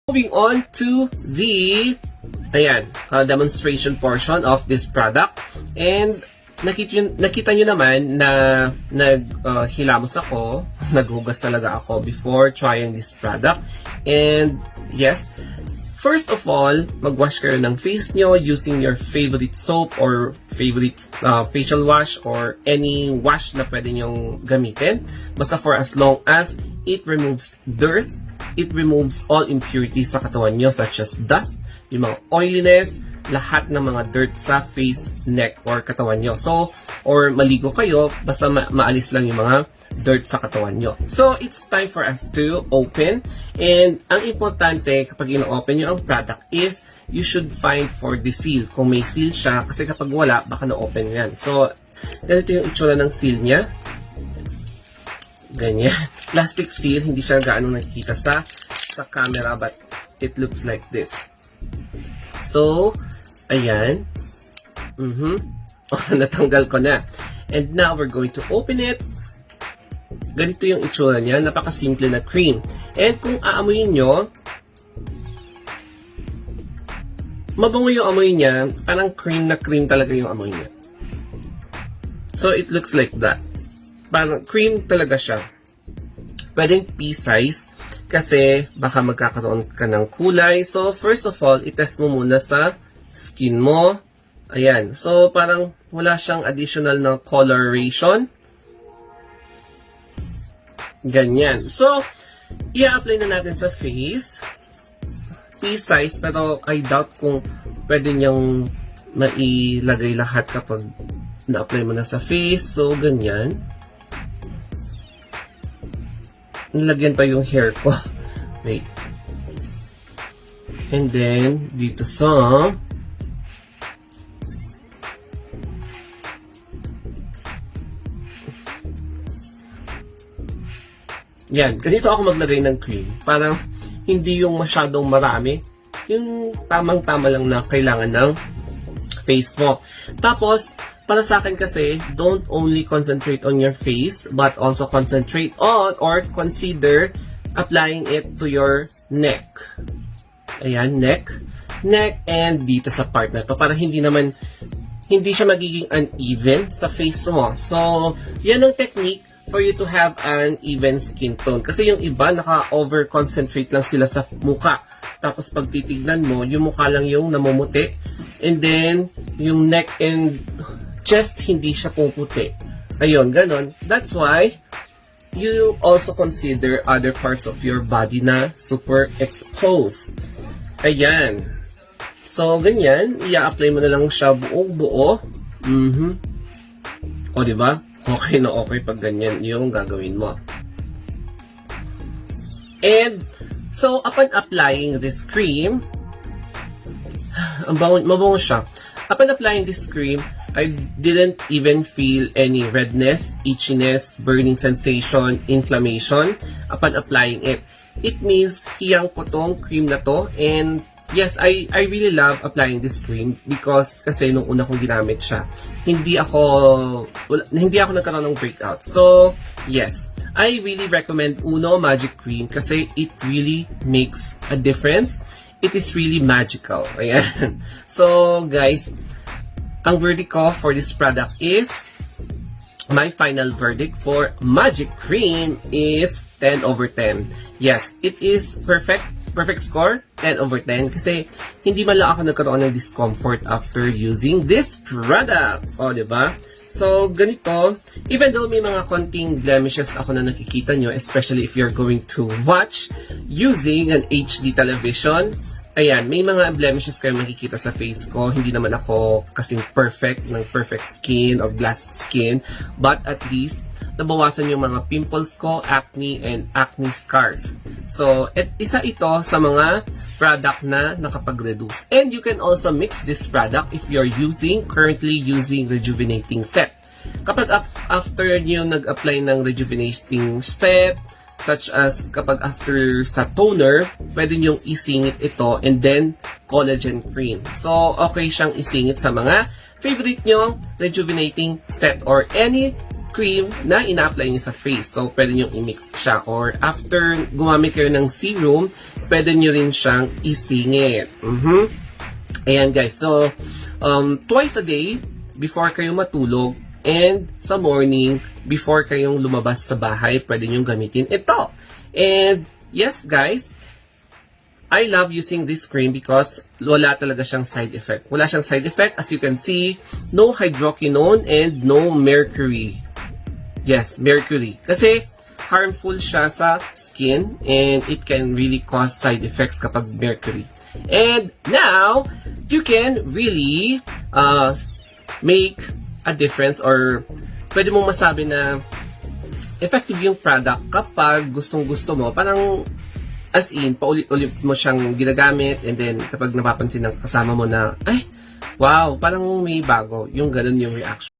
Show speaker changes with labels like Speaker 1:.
Speaker 1: Moving on to the demonstration portion of this product. And nakita nyo naman na naghilamos ako, naghugas talaga ako before trying this product. And yes, first of all, mag-wash kayo ng face nyo using your favorite soap or favorite facial wash or any wash na pwede nyong gamitin. Basta for as long as it removes dirt, it removes all impurities sa katawan nyo such as dust, yung mga oiliness, lahat ng mga dirt sa face, neck, or katawan nyo. So, or maligo kayo, basta maalis lang yung mga dirt sa katawan nyo. So, it's time for us to open. And ang importante kapag ino-open nyo ang product is you should find for the seal. Kung may seal siya, kasi kapag wala, baka na-open yan. So, ganito yung itsura ng seal niya. Ganyan. Plastic seal, hindi siya gaano nakikita sa camera, but it looks like this. So, ayan. Natanggal ko na. And now, we're going to open it. Ganito yung itsura niya. Napakasimple na cream. And kung aamuyin nyo, mabango yung amoy niya. Parang cream na cream talaga yung amoy niya. So, it looks like that. Parang cream talaga siya. Pwedeng pea-size kasi baka magkakaroon ka ng kulay. So, first of all, itest mo muna sa skin mo. Ayan. So, parang wala siyang additional na coloration. Ganyan. So, i-apply na natin sa face. Pea-size, pero I doubt kung pwede niyang mailagay lahat kapag na-apply mo na sa face. So, ganyan. Nilagyan pa yung hair ko. Wait. And then, dito sa yan. Ganito ako maglagay ng cream. Parang hindi yung masyadong marami. Yung tamang-tama lang na kailangan ng face mo. Tapos, para sa akin kasi, don't only concentrate on your face, but also concentrate on or consider applying it to your neck. Ayan, neck. Neck and dito sa part na to. Para hindi siya magiging uneven sa face mo. So, yan ang technique for you to have an even skin tone. Kasi yung iba, naka-over-concentrate lang sila sa muka. Tapos pag titignan mo, yung mukha lang yung namumuti. And then, yung neck and chest, hindi siya puputi. Ayun, ganon. That's why, you also consider other parts of your body na super exposed. Ayan. So, ganyan. I-apply mo na lang siya buo-buo. O, diba? Okay na okay pag ganyan yung gagawin mo. And, so, upon applying this cream, mabango siya. Upon applying this cream, I didn't even feel any redness, itchiness, burning sensation, inflammation upon applying it. It means hiyang ko tong cream na to, and yes, I really love applying this cream because kasi nung una kong ginamit siya, hindi ako nagkaroon ng breakout. So, yes, I really recommend Uno Magic Cream kasi it really makes a difference. It is really magical. Ayan. So, guys, ang verdict ko for this product is, my final verdict for Magic Cream is 10 over 10. Yes, it is perfect score, 10 over 10. Kasi, hindi man lang ako nagkaroon ng discomfort after using this product. O, diba? So, ganito, even though may mga konting blemishes ako na nakikita nyo, especially if you're going to watch using an HD television, ayan, may mga blemishes kayo makikita sa face ko. Hindi naman ako kasing perfect ng perfect skin or glass skin. But at least, nabawasan yung mga pimples ko, acne, and acne scars. So, isa ito sa mga product na nakapag-reduce. And you can also mix this product if you're currently using rejuvenating set. Kapag after nyo nag-apply ng rejuvenating set, such as kapag after sa toner, pwede nyong isingit ito and then collagen cream. So, okay siyang isingit sa mga favorite nyong rejuvenating set or any cream na ina-apply nyo sa face. So, pwede nyo i-mix siya. Or after gumamit kayo ng serum, pwede nyo rin siyang isingit. Ayan guys. So, twice a day before kayo matulog and sa morning before kayong lumabas sa bahay, pwede nyo gamitin ito. And yes guys, I love using this cream because wala talaga siyang side effect. Wala siyang side effect. As you can see, no hydroquinone and no mercury. Yes, mercury. Kasi harmful siya sa skin and it can really cause side effects kapag mercury. And now, you can really make a difference or pwede mong masabi na effective yung product kapag gustong-gusto mo. Parang as in, paulit-ulit mo siyang ginagamit and then kapag napapansin ng kasama mo na, ay, wow, parang may bago. Yung ganun yung reaction.